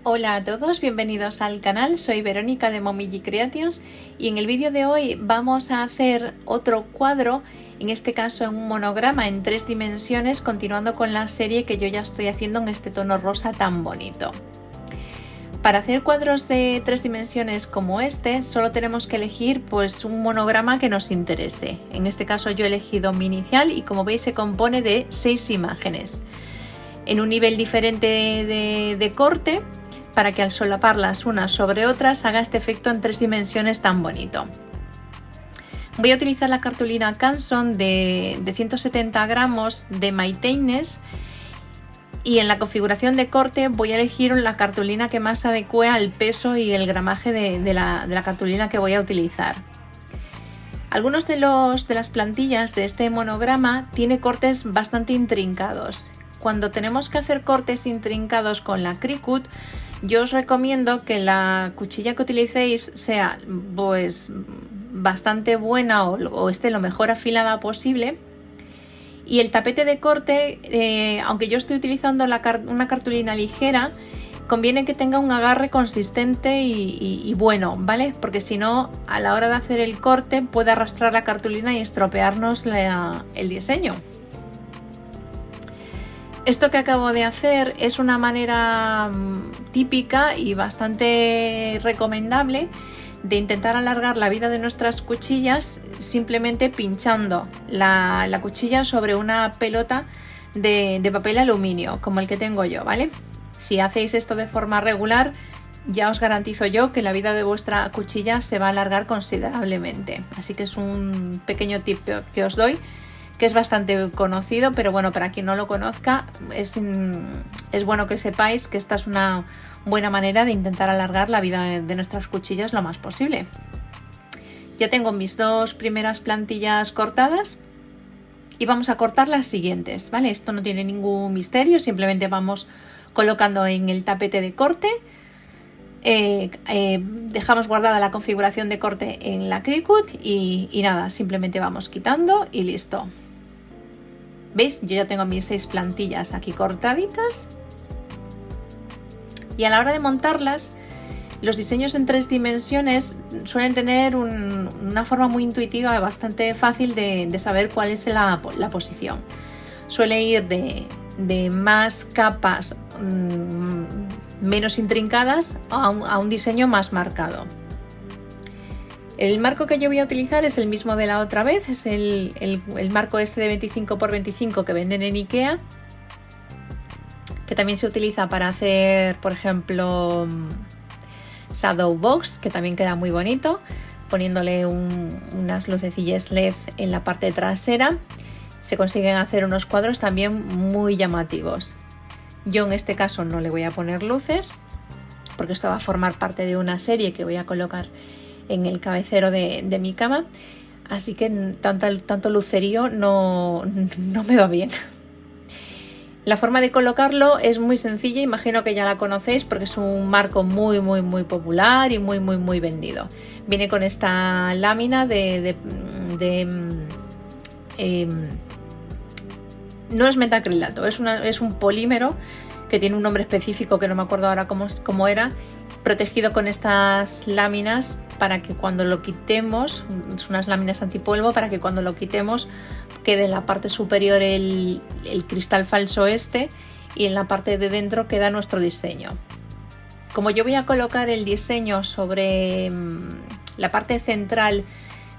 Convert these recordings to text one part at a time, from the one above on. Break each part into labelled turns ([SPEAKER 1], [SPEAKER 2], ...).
[SPEAKER 1] Hola a todos, bienvenidos al canal, soy Verónica de Momiji Creations y en el vídeo de hoy vamos a hacer otro cuadro, en este caso en un monograma en 3 dimensiones, continuando con la serie que yo ya estoy haciendo en este tono rosa tan bonito. Para hacer cuadros de 3 dimensiones como este, solo tenemos que elegir pues un monograma que nos interese. En este caso yo he elegido mi inicial y como veis se compone de 6 imágenes en un nivel diferente de corte, para que al solaparlas unas sobre otras haga este efecto en 3 dimensiones tan bonito. Voy a utilizar la cartulina Canson de 170 gramos de Maytagnes y en la configuración de corte voy a elegir la cartulina que más adecue al peso y el gramaje de la cartulina que voy a utilizar. Algunos de las plantillas de este monograma tiene cortes bastante intrincados. Cuando tenemos que hacer cortes intrincados con la Cricut, yo os recomiendo que la cuchilla que utilicéis sea pues bastante buena o esté lo mejor afilada posible. Y el tapete de corte, aunque yo estoy utilizando una cartulina ligera, conviene que tenga un agarre consistente y bueno, ¿vale? Porque si no, a la hora de hacer el corte puede arrastrar la cartulina y estropearnos el diseño. Esto que acabo de hacer es una manera típica y bastante recomendable de intentar alargar la vida de nuestras cuchillas simplemente pinchando la cuchilla sobre una pelota de papel aluminio como el que tengo yo, ¿vale? Si hacéis esto de forma regular, ya os garantizo yo que la vida de vuestra cuchilla se va a alargar considerablemente. Así que es un pequeño tip que os doy, que es bastante conocido, pero bueno, para quien no lo conozca, es bueno que sepáis que esta es una buena manera de intentar alargar la vida de nuestras cuchillas lo más posible. Ya tengo mis 2 primeras plantillas cortadas y vamos a cortar las siguientes, ¿vale? Esto no tiene ningún misterio, simplemente vamos colocando en el tapete de corte. Dejamos guardada la configuración de corte en la Cricut y nada, simplemente vamos quitando y listo. ¿Veis? Yo ya tengo mis 6 plantillas aquí cortaditas y a la hora de montarlas, los diseños en 3 dimensiones suelen tener una forma muy intuitiva, bastante fácil de saber cuál es la posición. Suele ir de más capas menos intrincadas a un diseño más marcado. El marco que yo voy a utilizar es el mismo de la otra vez, es el marco este de 25 x 25 que venden en IKEA, que también se utiliza para hacer, por ejemplo, shadow box, que también queda muy bonito, poniéndole unas lucecillas LED en la parte trasera. Se consiguen hacer unos cuadros también muy llamativos. Yo en este caso no le voy a poner luces, porque esto va a formar parte de una serie que voy a colocar en el cabecero de mi cama, así que tanto lucerío no me va bien. La forma de colocarlo es muy sencilla, imagino que ya la conocéis porque es un marco muy popular y muy vendido. Viene con esta lámina no es metacrilato, es un polímero que tiene un nombre específico que no me acuerdo ahora cómo era, protegido con estas láminas para que cuando lo quitemos, son unas láminas antipolvo, para que cuando lo quitemos quede en la parte superior el cristal falso este y en la parte de dentro queda nuestro diseño. Como yo voy a colocar el diseño sobre la parte central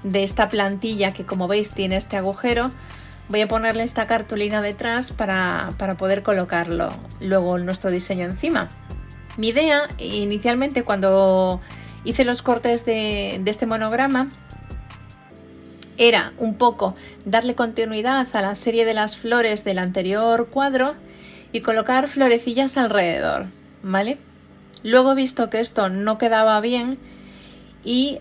[SPEAKER 1] de esta plantilla, que como veis tiene este agujero, voy a ponerle esta cartulina detrás para poder colocarlo luego nuestro diseño encima. Mi idea inicialmente, cuando hice los cortes de este monograma, era un poco darle continuidad a la serie de las flores del anterior cuadro y colocar florecillas alrededor, ¿vale? Luego he visto que esto no quedaba bien y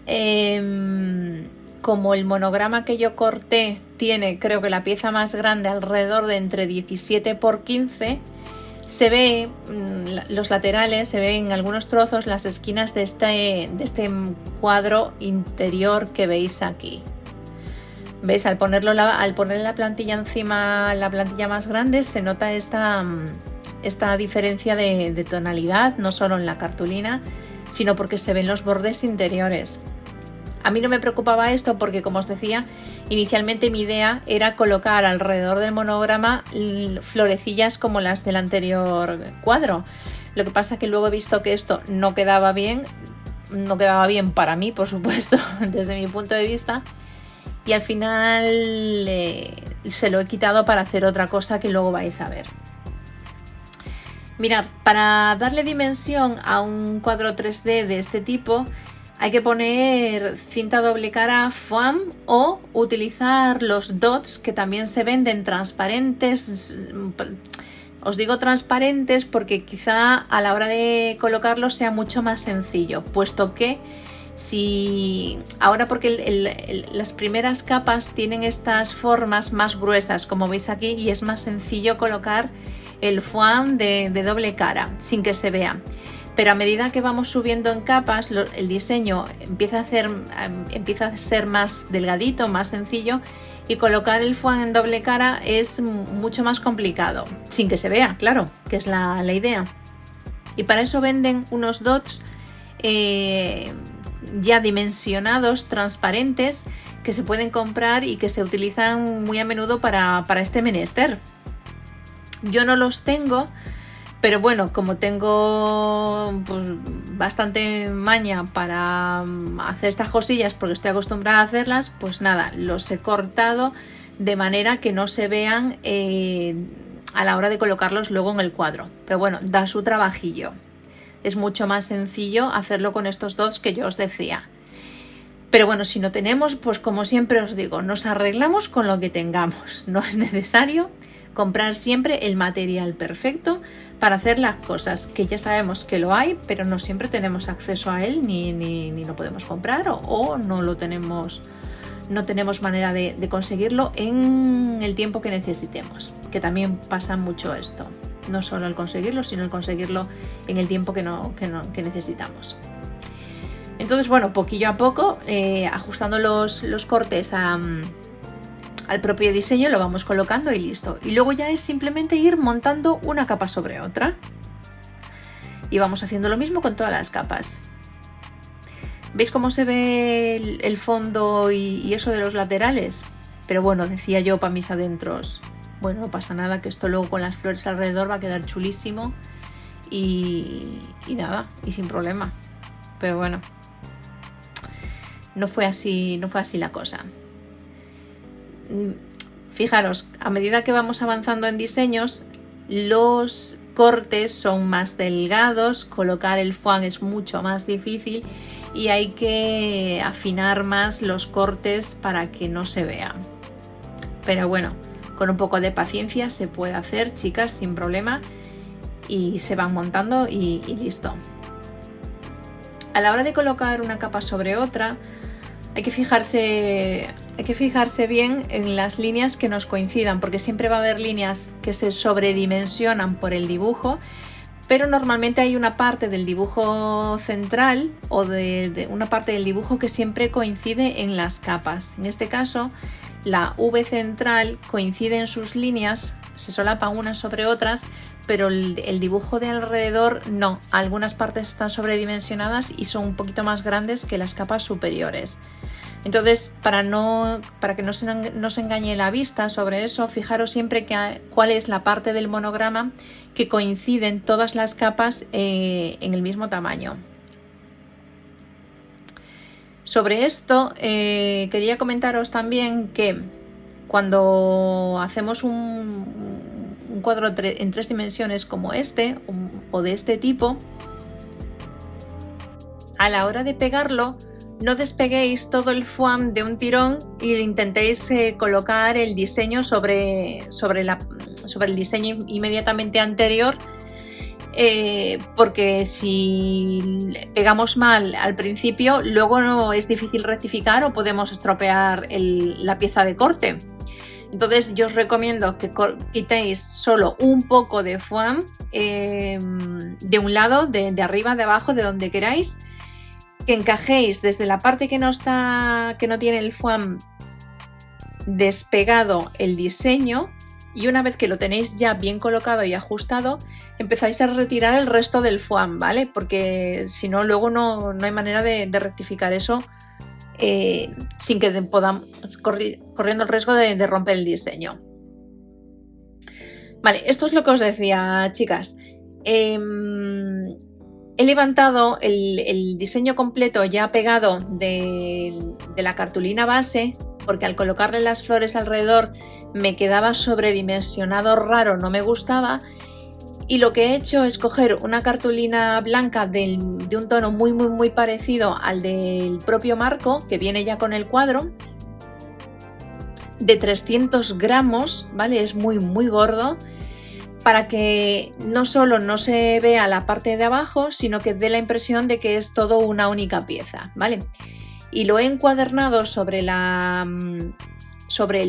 [SPEAKER 1] como el monograma que yo corté tiene, creo que la pieza más grande, alrededor de entre 17 x 15, se ve los laterales, se ven en algunos trozos las esquinas de este cuadro interior que veis aquí. ¿Veis? Al ponerle la plantilla encima, la plantilla más grande, se nota esta diferencia de tonalidad, no solo en la cartulina, sino porque se ven los bordes interiores. A mí no me preocupaba esto porque, como os decía, inicialmente mi idea era colocar alrededor del monograma florecillas como las del anterior cuadro. Lo que pasa que luego he visto que esto no quedaba bien para mí, por supuesto, desde mi punto de vista, y al final se lo he quitado para hacer otra cosa que luego vais a ver. Mirad, para darle dimensión a un cuadro 3D de este tipo hay que poner cinta doble cara foam o utilizar los dots que también se venden transparentes. Os digo transparentes porque quizá a la hora de colocarlos sea mucho más sencillo, puesto que ahora porque las primeras capas tienen estas formas más gruesas, como veis aquí, y es más sencillo colocar el foam de doble cara sin que se vea. Pero a medida que vamos subiendo en capas, el diseño empieza a ser más delgadito, más sencillo, y colocar el foam en doble cara es mucho más complicado, sin que se vea, claro, que es la idea. Y para eso venden unos dots ya dimensionados, transparentes, que se pueden comprar y que se utilizan muy a menudo para este menester. Yo no los tengo, pero bueno, como tengo pues, bastante maña para hacer estas cosillas porque estoy acostumbrada a hacerlas, pues nada, los he cortado de manera que no se vean a la hora de colocarlos luego en el cuadro. Pero bueno, da su trabajillo. Es mucho más sencillo hacerlo con estos dos que yo os decía. Pero bueno, si no tenemos, pues como siempre os digo, nos arreglamos con lo que tengamos. No es necesario comprar siempre el material perfecto para hacer las cosas, que ya sabemos que lo hay, pero no siempre tenemos acceso a él, ni lo podemos comprar o no tenemos manera de conseguirlo en el tiempo que necesitemos, que también pasa mucho esto. No solo el conseguirlo, sino el conseguirlo en el tiempo que necesitamos. Entonces, bueno, poquillo a poco, ajustando los cortes al propio diseño, lo vamos colocando y listo. Y luego ya es simplemente ir montando una capa sobre otra. Y vamos haciendo lo mismo con todas las capas. ¿Veis cómo se ve el fondo y eso de los laterales? Pero bueno, decía yo para mis adentros, bueno, no pasa nada, que esto luego con las flores alrededor va a quedar chulísimo y nada, y sin problema. Pero bueno, no fue así la cosa. Fijaros, a medida que vamos avanzando en diseños, los cortes son más delgados, colocar el foam es mucho más difícil y hay que afinar más los cortes para que no se vean. Pero bueno, con un poco de paciencia se puede hacer, chicas, sin problema, y se van montando y listo. A la hora de colocar una capa sobre otra, hay que fijarse bien en las líneas que nos coincidan, porque siempre va a haber líneas que se sobredimensionan por el dibujo, pero normalmente hay una parte del dibujo central o de una parte del dibujo que siempre coincide en las capas. En este caso, la V central coincide en sus líneas, se solapan unas sobre otras, pero el dibujo de alrededor no. Algunas partes están sobredimensionadas y son un poquito más grandes que las capas superiores. Entonces, para que no se engañe la vista sobre eso, fijaros siempre cuál es la parte del monograma que coinciden todas las capas en el mismo tamaño. Sobre esto, quería comentaros también que cuando hacemos un cuadro en 3 dimensiones como este o de este tipo, a la hora de pegarlo, no despeguéis todo el foam de un tirón y intentéis colocar el diseño sobre el diseño inmediatamente anterior, porque si pegamos mal al principio, luego no es difícil rectificar o podemos estropear la pieza de corte. Entonces yo os recomiendo que quitéis solo un poco de foam de un lado, de arriba, de abajo, de donde queráis, que encajéis desde la parte que no tiene el foam despegado el diseño Y una vez que lo tenéis ya bien colocado y ajustado, empezáis a retirar el resto del foam, ¿vale? Porque si no, luego no hay manera de rectificar eso sin que podamos corriendo el riesgo de romper el diseño. Vale, esto es lo que os decía, chicas. He levantado el diseño completo ya pegado de la cartulina base, porque al colocarle las flores alrededor me quedaba sobredimensionado raro, no me gustaba. Y lo que he hecho es coger una cartulina blanca de un tono muy parecido al del propio marco, que viene ya con el cuadro, de 300 gramos, ¿vale? Es muy gordo, para que no solo no se vea la parte de abajo, sino que dé la impresión de que es todo una única pieza, ¿vale? Y lo he encuadernado sobre el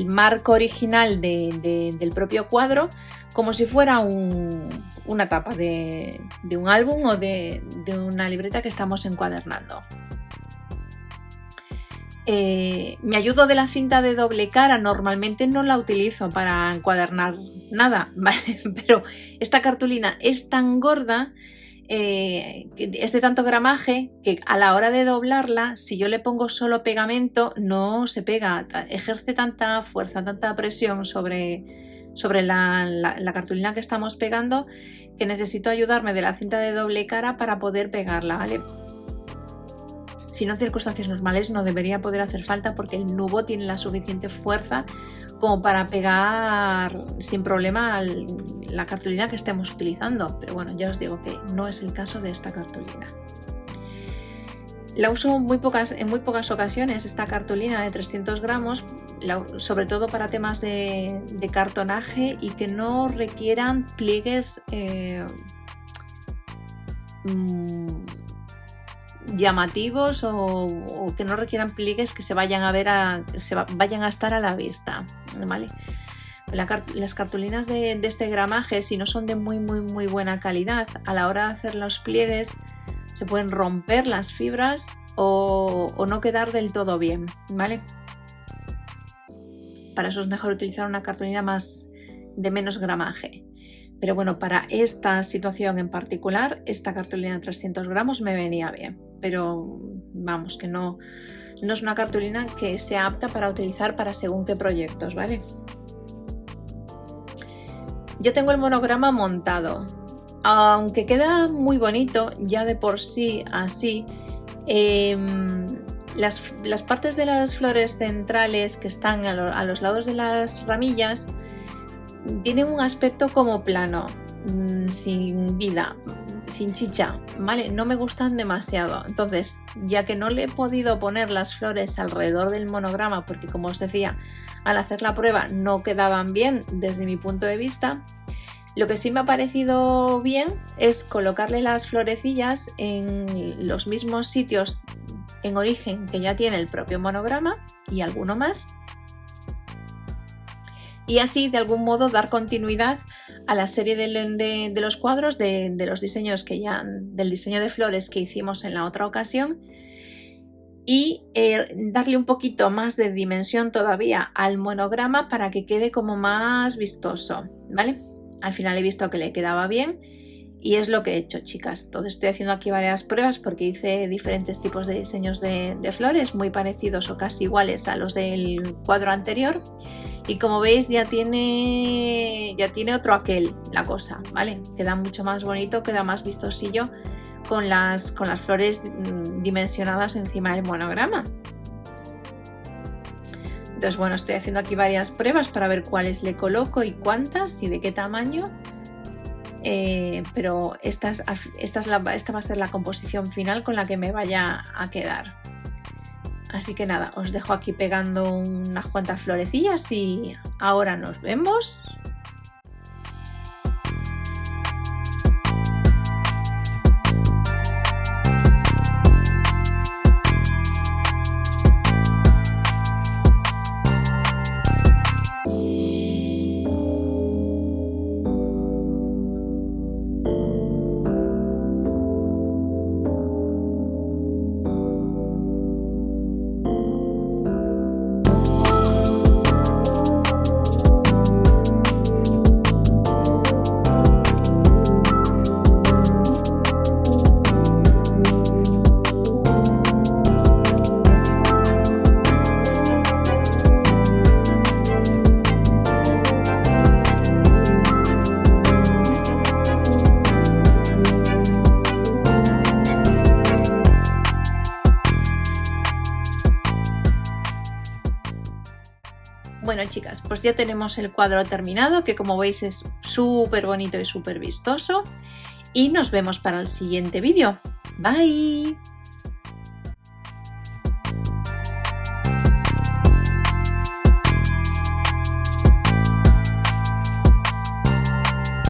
[SPEAKER 1] marco original del propio cuadro, como si fuera una tapa de un álbum o de una libreta que estamos encuadernando. Me ayudo de la cinta de doble cara. Normalmente no la utilizo para encuadernar nada, ¿vale? Pero esta cartulina es tan gorda, es de tanto gramaje, que a la hora de doblarla, si yo le pongo solo pegamento, no se pega, ejerce tanta fuerza, tanta presión sobre la cartulina que estamos pegando, que necesito ayudarme de la cinta de doble cara para poder pegarla, ¿vale? Si no, en circunstancias normales no debería poder hacer falta, porque el nubo tiene la suficiente fuerza como para pegar sin problema la cartulina que estemos utilizando. Pero bueno, ya os digo que no es el caso de esta cartulina. La uso en muy pocas ocasiones, esta cartulina de 300 gramos, sobre todo para temas de cartonaje y que no requieran pliegues llamativos o que no requieran pliegues que se vayan a ver vayan a estar a la vista, ¿vale? Las cartulinas de este gramaje, si no son de muy buena calidad, a la hora de hacer los pliegues se pueden romper las fibras o no quedar del todo bien, ¿vale? Para eso es mejor utilizar una cartulina de menos gramaje. Pero bueno, para esta situación en particular, esta cartulina de 300 gramos me venía bien. Pero vamos, que no es una cartulina que sea apta para utilizar para según qué proyectos, ¿vale? Yo tengo el monograma montado. Aunque queda muy bonito ya de por sí así, las partes de las flores centrales que están a los lados de las ramillas tienen un aspecto como plano, sin vida, sin chicha, ¿vale? No me gustan demasiado. Entonces, ya que no le he podido poner las flores alrededor del monograma, porque como os decía, al hacer la prueba no quedaban bien desde mi punto de vista, lo que sí me ha parecido bien es colocarle las florecillas en los mismos sitios en origen que ya tiene el propio monograma y alguno más, y así de algún modo dar continuidad a la serie de los cuadros de los diseños del diseño de flores que hicimos en la otra ocasión, y darle un poquito más de dimensión todavía al monograma para que quede como más vistoso, ¿vale? Al final he visto que le quedaba bien y es lo que he hecho, chicas. Entonces estoy haciendo aquí varias pruebas porque hice diferentes tipos de diseños de flores muy parecidos o casi iguales a los del cuadro anterior. Y como veis ya tiene otro aquel la cosa, ¿vale? Queda mucho más bonito, queda más vistosillo con las flores dimensionadas encima del monograma. Entonces, bueno, estoy haciendo aquí varias pruebas para ver cuáles le coloco y cuántas y de qué tamaño. Pero esta va a ser la composición final con la que me vaya a quedar. Así que nada, os dejo aquí pegando unas cuantas florecillas y ahora nos vemos. Bueno, chicas, pues ya tenemos el cuadro terminado, que como veis es súper bonito y súper vistoso. Y nos vemos para el siguiente vídeo. Bye.